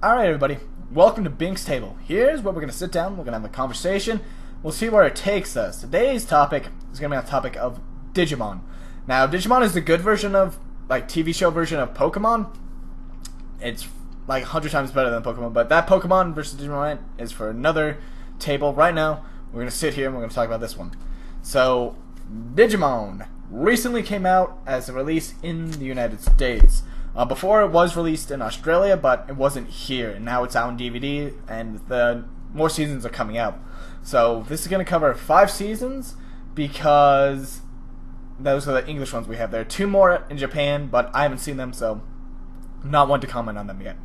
Alright everybody, welcome to Binks Table. Here's where we're going to sit down, we're going to have a conversation, we'll see where it takes us. Today's topic is going to be on the topic of Digimon. Now, Digimon is the good version of, TV show version of Pokemon. It's like 100 times better than Pokemon, but that Pokemon versus Digimon is for another table. Right now, we're going to sit here and we're going to talk about this one. So, Digimon recently came out as a release in the United States. Before it was released in Australia, but it wasn't here, and now it's out on DVD, and the more seasons are coming out. So this is going to cover 5 seasons, because those are the English ones we have. There are 2 more in Japan, but I haven't seen them, so I'm not one to comment on them yet.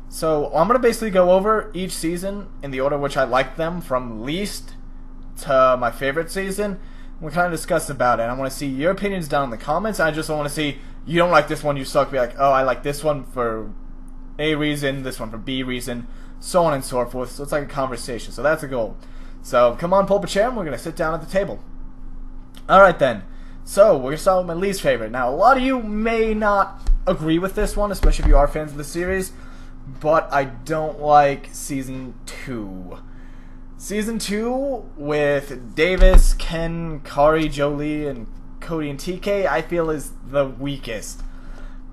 So I'm going to basically go over each season in the order which I like them, from least to my favorite season. We'll kind of discuss about it. I want to see your opinions down in the comments. I just want to see, you don't like this one, you suck. Be like, oh, I like this one for A reason, this one for B reason, so on and so forth. So it's like a conversation. So that's the goal. So come on, pull up a chair, and we're going to sit down at the table. Alright then. So we're going to start with my least favorite. Now, a lot of you may not agree with this one, especially if you are fans of the series, but I don't like Season 2. Season 2 with Davis, Ken, Kari, Jolie, and Cody and TK, I feel is the weakest.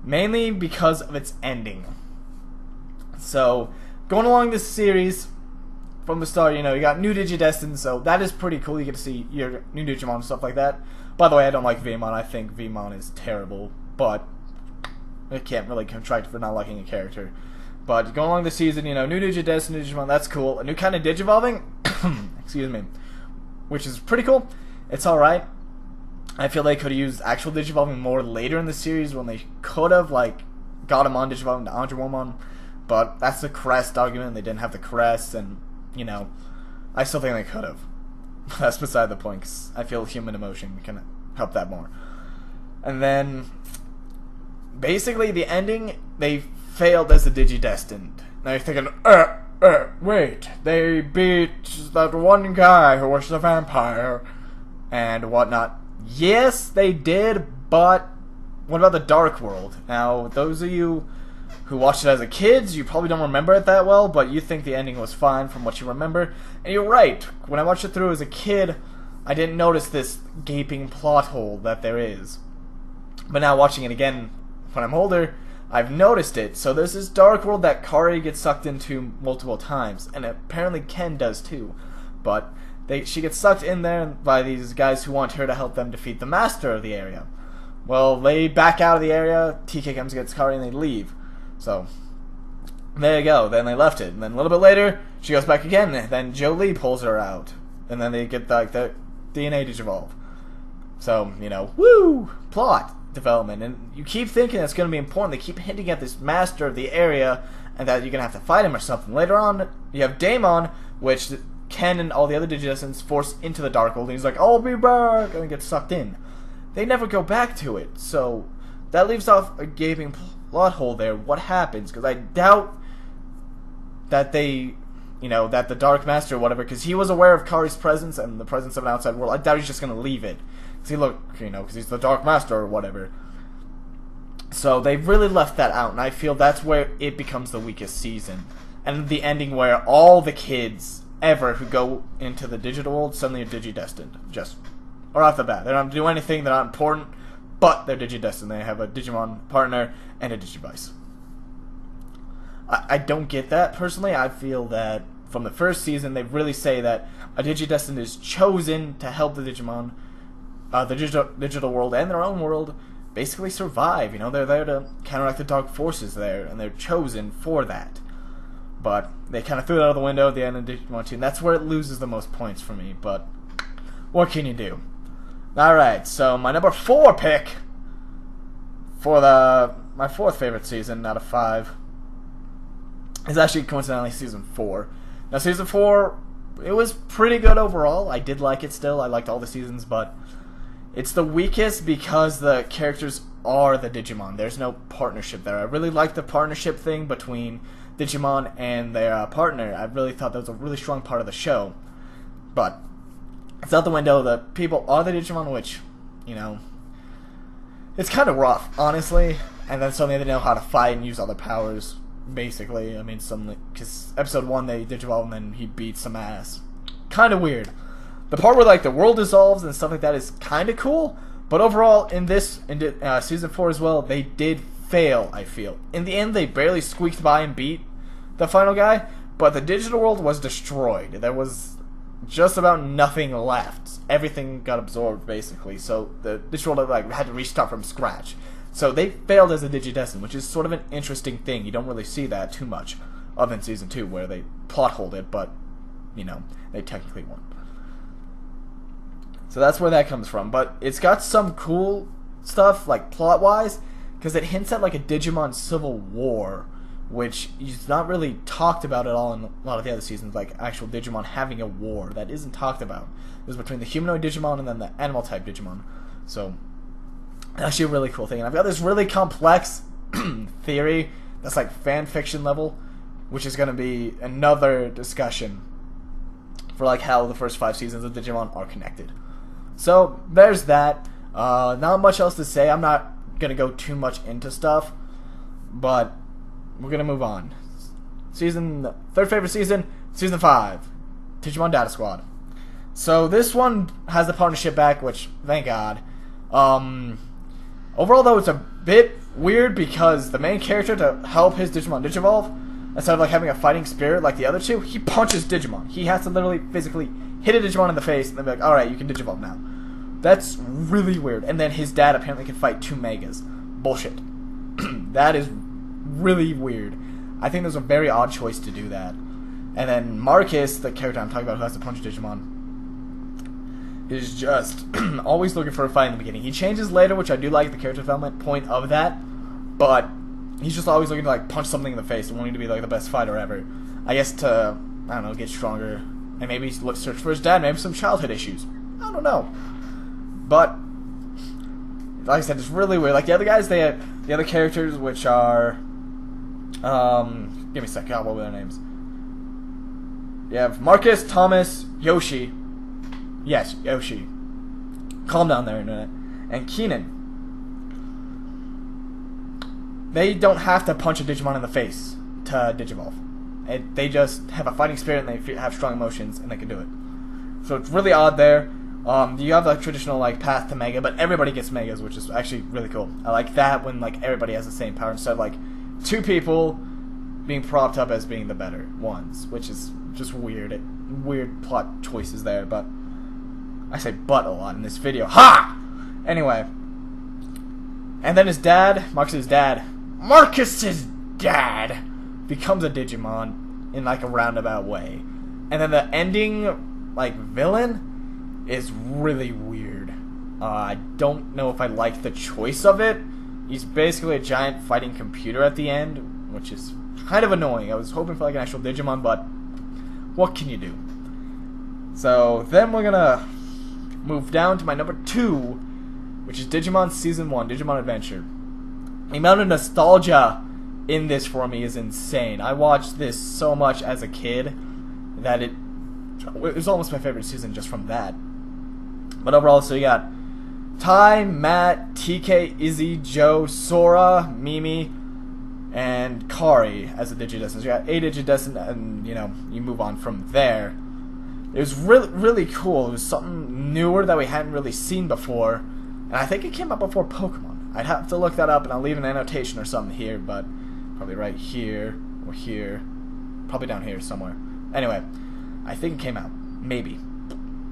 Mainly because of its ending. So, going along this series, from the start, you got new Digidestined, so that is pretty cool. You get to see your new Digimon and stuff like that. By the way, I don't like Vmon. I think Vmon is terrible, but I can't really contract for not liking a character. But going along the season, new Digidestined Digimon, that's cool. A new kind of Digivolving, excuse me, which is pretty cool. It's alright. I feel they could have used actual Digivolving more later in the series, when they could have, got him on Digivolving to Andrewomon. But that's the crest argument. They didn't have the crest, and, I still think they could have. That's beside the point, because I feel human emotion can help that more. And then, basically, the ending, they failed as the Digidestined. Now you're thinking, wait, they beat that one guy who was the vampire and whatnot. Yes, they did, but what about the Dark World? Now, those of you who watched it as a kid, you probably don't remember it that well, but you think the ending was fine from what you remember. And you're right, when I watched it through as a kid, I didn't notice this gaping plot hole that there is. But now watching it again when I'm older, I've noticed it. So there's this Dark World that Kari gets sucked into multiple times, and apparently Ken does too. But she gets sucked in there by these guys who want her to help them defeat the master of the area. Well, they back out of the area, TK comes and gets Kari, and they leave. So, there you go. Then they left it. And then a little bit later, she goes back again, and then Jolie pulls her out. And then they get the DNA Digivolve. So, woo! Plot development. And you keep thinking it's going to be important. They keep hinting at this master of the area, and that you're going to have to fight him or something. Later on, you have Daemon, which Ken and all the other Digidestineds force into the Dark World, and he's like, I'll be back, and gets sucked in. They never go back to it, so that leaves off a gaping plot hole there. What happens? Because I doubt that they, that the Dark Master or whatever, because he was aware of Kari's presence and the presence of an outside world. I doubt he's just going to leave it. Because he's the Dark Master or whatever. So they really left that out, and I feel that's where it becomes the weakest season. And the ending where all the kids ever who go into the digital world suddenly are Digidestined. Just, or off the bat. They don't do anything, they're not important, but they're Digidestined. They have a Digimon partner and a Digivice. I don't get that, personally. I feel that from the first season, they really say that a Digidestined is chosen to help the Digimon, the digital world and their own world, basically survive. They're there to counteract the dark forces there, and they're chosen for that. But they kind of threw it out of the window at the end of Digimon 2, and that's where it loses the most points for me, but what can you do? Alright, so my number 4 pick for my 4th favorite season out of 5 is actually coincidentally Season 4. Now, Season 4, it was pretty good overall. I did like it still. I liked all the seasons, but it's the weakest because the characters are the Digimon. There's no partnership there. I really like the partnership thing between Digimon and their partner. I really thought that was a really strong part of the show. But it's out the window. The people are the Digimon, which, it's kind of rough, honestly. And then suddenly they know how to fight and use all their powers. basically. I mean, because episode 1 they digivolve and then he beats some ass. Kind of weird. The part where like the world dissolves and stuff like that is kind of cool, but overall in season 4 as well, they did fail. I feel in the end they barely squeaked by and beat the final guy, but the digital world was destroyed. There was just about nothing left. Everything got absorbed basically, so the digital world like had to restart from scratch. So they failed as a Digidestin, which is sort of an interesting thing. You don't really see that too much of in season 2, where they plot hold it, but you know, they technically won. So that's where that comes from. But it's got some cool stuff, like plot-wise, because it hints at like a Digimon civil war, which is not really talked about at all in a lot of the other seasons, like actual Digimon having a war. That isn't talked about. It was between the humanoid Digimon and then the animal-type Digimon. So, actually a really cool thing. And I've got this really complex theory that's like fan fiction level, which is going to be another discussion for like how the first 5 seasons of Digimon are connected. So, there's that. Not much else to say. I'm not going to go too much into stuff, but we're going to move on. Third favorite season, season 5, Digimon Data Squad. So this one has the partnership back, which, thank God. Overall, though, it's a bit weird because the main character, to help his Digimon Digivolve, instead of like having a fighting spirit like the other two, he punches Digimon. He has to literally physically hit a Digimon in the face and then be like, alright, you can Digivolve now. That's really weird. And then his dad apparently can fight 2 Megas. Bullshit. That is really weird. I think there's a very odd choice to do that. And then Marcus, the character I'm talking about who has to punch Digimon, is just always looking for a fight in the beginning. He changes later, which I do like the character development point of that, but he's just always looking to like punch something in the face and wanting to be like the best fighter ever. I guess to, I don't know, get stronger and maybe search for his dad, maybe some childhood issues. I don't know. But like I said, it's really weird. Like the other guys, they have the other characters, which are give me a sec. God, what were their names? You have Marcus, Thomas, Yoshi. Yes, Yoshi. Calm down there, internet. And Keenan. They don't have to punch a Digimon in the face to Digivolve. They just have a fighting spirit and they have strong emotions and they can do it. So it's really odd there. You have the traditional like path to Mega, but everybody gets Megas, which is actually really cool. I like that when like everybody has the same power instead of like 2 people being propped up as being the better ones, which is just weird. Weird plot choices there, but I say "but" a lot in this video. Ha! Anyway, and then his dad, Marcus's dad, becomes a Digimon in like a roundabout way, and then the ending like villain is really weird. I don't know if I like the choice of it. He's basically a giant fighting computer at the end, which is kind of annoying. I was hoping for like an actual Digimon, but what can you do? So then we're gonna move down to my number 2, which is Digimon Season 1, Digimon Adventure. The amount of nostalgia in this for me is insane. I watched this so much as a kid that it was almost my favorite season just from that. But overall, so you got Ty, Matt, TK, Izzy, Joe, Sora, Mimi, and Kari as a Digidestin. So you got 8 Digidestin, and you know, you move on from there. It was really, really cool. It was something newer that we hadn't really seen before, and I think it came out before Pokemon. I'd have to look that up, and I'll leave an annotation or something here, but probably right here or here, probably down here somewhere. Anyway, I think it came out, maybe,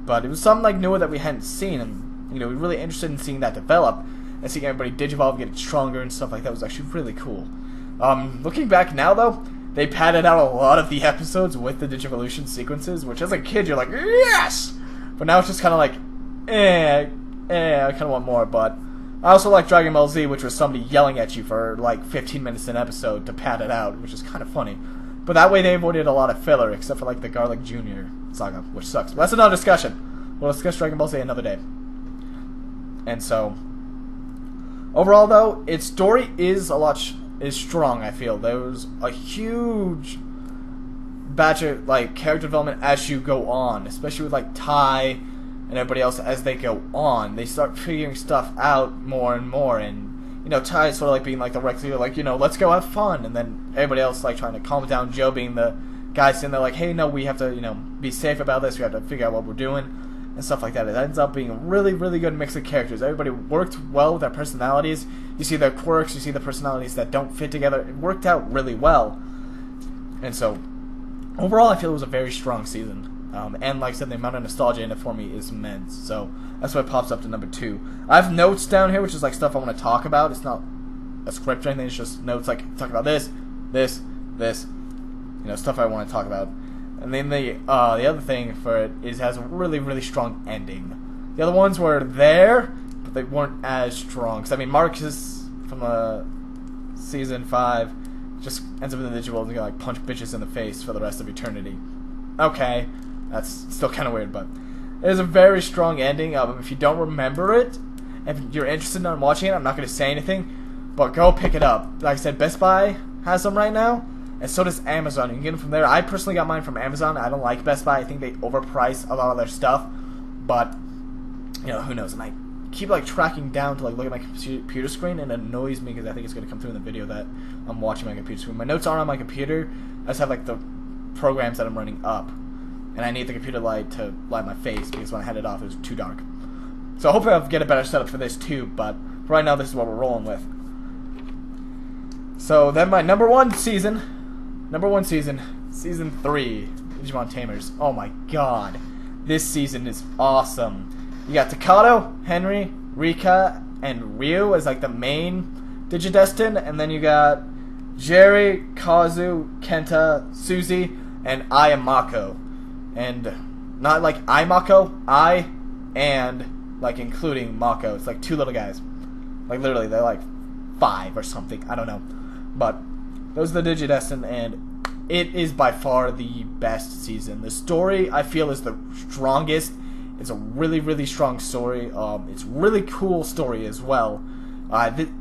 but it was something like newer that we hadn't seen, and you know, we're really interested in seeing that develop and seeing everybody Digivolve get stronger and stuff like that was actually really cool. Looking back now though, they padded out a lot of the episodes with the Digivolution sequences, which as a kid you're like, yes! But now it's just kind of like, I kind of want more, but I also like Dragon Ball Z, which was somebody yelling at you for like 15 minutes an episode to pad it out, which is kind of funny. But that way they avoided a lot of filler, except for like the Garlic Jr. saga, which sucks. But that's another discussion. We'll discuss Dragon Ball Z another day. And so, overall though, its story is is strong, I feel. There was a huge batch of like character development as you go on, especially with like Ty and everybody else as they go on. They start figuring stuff out more and more, and you know, Tai sort of like being like the reckless leader, like, you know, let's go have fun, and then everybody else like trying to calm it down. Joe being the guy sitting there like, hey, no, we have to, you know, be safe about this. We have to figure out what we're doing and stuff like that. It ends up being a really, really good mix of characters. Everybody worked well with their personalities. You see their quirks, you see the personalities that don't fit together. It worked out really well. And so, overall, I feel it was a very strong season. And like I said, the amount of nostalgia in it for me is immense. So, that's why it pops up to number 2. I have notes down here, which is like stuff I want to talk about. It's not a script or anything. It's just notes like, talk about this, this, this. You know, stuff I want to talk about. And then the other thing for it is it has a really, really strong ending. The other ones were there, but they weren't as strong. Because, I mean, Marcus from Season 5 just ends up in the digital world and like punch bitches in the face for the rest of eternity. Okay, that's still kind of weird, but it is a very strong ending. If you don't remember it, if you're interested in watching it, I'm not going to say anything, but go pick it up. Like I said, Best Buy has them right now, and so does Amazon. You can get them from there. I personally got mine from Amazon. I don't like Best Buy. I think they overprice a lot of their stuff, but, you know, who knows. And I keep, like, tracking down to, like, look at my computer screen, and it annoys me because I think it's going to come through in the video that I'm watching my computer screen. My notes are on my computer. I just have, like, the programs that I'm running up, and I need the computer light to light my face because when I had it off, it was too dark. So hopefully I'll get a better setup for this too, but for right now, this is what we're rolling with. So then my number one season, Season 3, Digimon Tamers. Oh my god, this season is awesome. You got Takato, Henry, Rika, and Ryu as like the main Digidestin, and then you got Jerry, Kazu, Kenta, Suzy, and I am Mako. And not like I Mako, I and like including Mako. It's like 2 little guys. Like literally, they're like 5 or something. I don't know. But those are the Digidestin, and it is by far the best season. The story, I feel, is the strongest. It's a really, really strong story. It's a really cool story as well.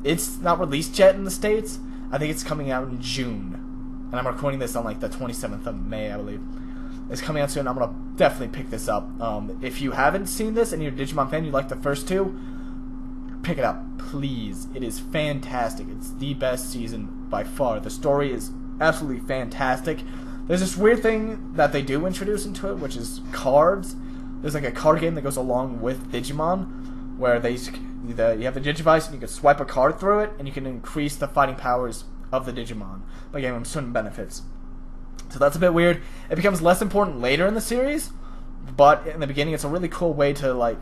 It's not released yet in the States. I think it's coming out in June. And I'm recording this on like the 27th of May, I believe. It's coming out soon. I'm going to definitely pick this up. If you haven't seen this and you're a Digimon fan, you like the first 2, pick it up, please. It is fantastic. It's the best season by far. The story is absolutely fantastic. There's this weird thing that they do introduce into it, which is cards. There's like a card game that goes along with Digimon, where you have the Digivice and you can swipe a card through it, and you can increase the fighting powers of the Digimon by giving them certain benefits. So that's a bit weird. It becomes less important later in the series, but in the beginning it's a really cool way to like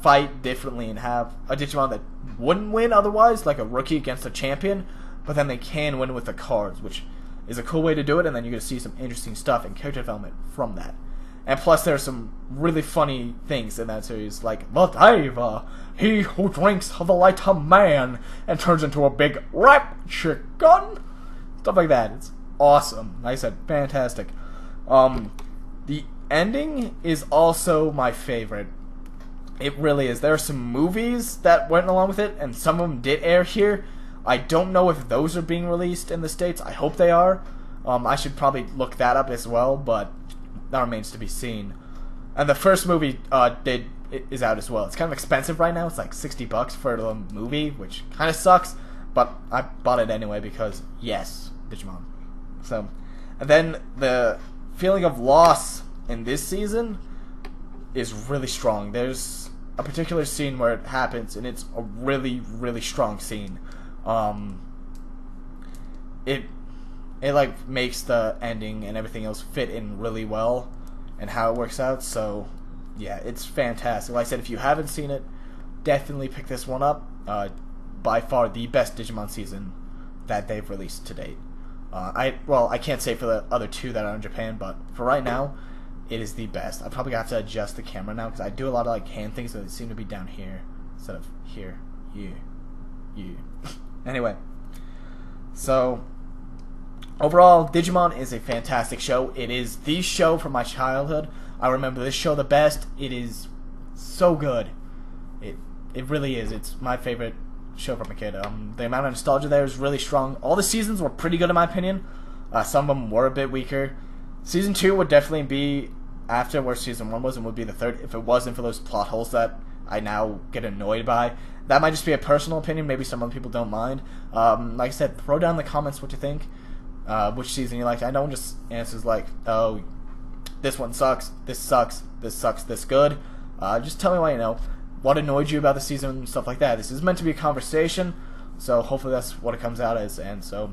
fight differently and have a Digimon that wouldn't win otherwise, like a rookie against a champion, but then they can win with the cards, which is a cool way to do it, and then you're going to see some interesting stuff and character development from that. And plus there's some really funny things in that series, like the diva, he who drinks the light of man and turns into a big rap chicken. Stuff like that. It's awesome. Like I said, fantastic. The ending is also my favorite. It really is. There are some movies that went along with it, and some of them did air here. I don't know if those are being released in the States. I hope they are. I should probably look that up as well, but that remains to be seen. And the first movie is out as well. It's kind of expensive right now. It's like $60 for the movie, which kind of sucks, but I bought it anyway because, yes, Digimon. So, and then the feeling of loss in this season is really strong. There's a particular scene where it happens, and it's a really, really strong scene. It like makes the ending and everything else fit in really well, and how it works out. So, yeah, it's fantastic. Like I said, if you haven't seen it, definitely pick this one up. By far the best Digimon season that they've released to date. I can't say for the other 2 that are in Japan, but for right now, it is the best. I probably have to adjust the camera now because I do a lot of like hand things, so they seem to be down here instead of here. You. Anyway, so overall, Digimon is a fantastic show. It is the show from my childhood. I remember this show the best. It is so good. It really is. It's my favorite show from a kid. The amount of nostalgia there is really strong. All the seasons were pretty good in my opinion. Some of them were a bit weaker. Season 2 would definitely be after where Season 1 was, and would be the third if it wasn't for those plot holes that I now get annoyed by. That might just be a personal opinion. Maybe some other people don't mind. Like I said, throw down in the comments what you think. Which season you liked. I don't just answers like, oh, this one sucks, this sucks, this good. Just tell me why, what annoyed you about the season and stuff like that. This is meant to be a conversation, so hopefully that's what it comes out as. And so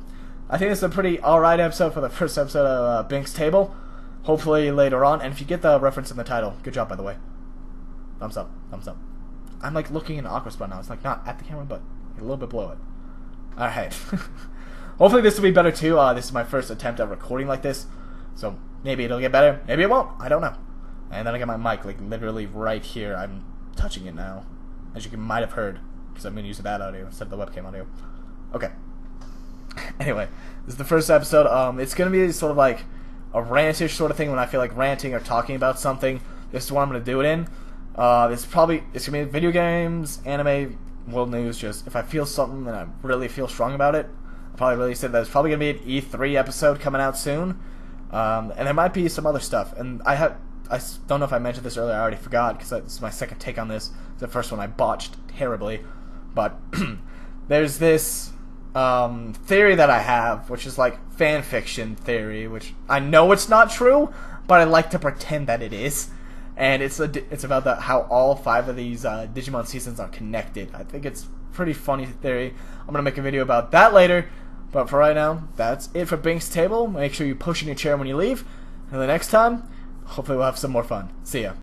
I think it's a pretty alright episode for the first episode of Binks Table. Hopefully later on, and if you get the reference in the title, good job, by the way. Thumbs up, thumbs up. I'm like looking in an awkward spot now. It's like not at the camera, but a little bit below it. Alright. Hopefully this will be better too. This is my first attempt at recording like this, so maybe it'll get better, maybe it won't, I don't know. And then I got my mic like literally right here. I'm touching it now, as you might have heard, because I'm going to use that audio instead of the webcam audio. Okay. Anyway, this is the first episode. It's going to be sort of like a rantish sort of thing when I feel like ranting or talking about something. This is what I'm going to do it in. It's going to be video games, anime, world news. Just if I feel something and I really feel strong about it, I'll probably release it. There's probably going to be an E3 episode coming out soon. And there might be some other stuff. And I don't know if I mentioned this earlier. I already forgot because this is my second take on this. The first one I botched terribly. But there's this theory that I have, which is like fan fiction theory, which I know it's not true, but I like to pretend that it is. And it's about how all 5 of these Digimon seasons are connected. I think it's a pretty funny theory. I'm going to make a video about that later. But for right now, that's it for Binks Table. Make sure you push in your chair when you leave. And the next time, hopefully we'll have some more fun. See ya.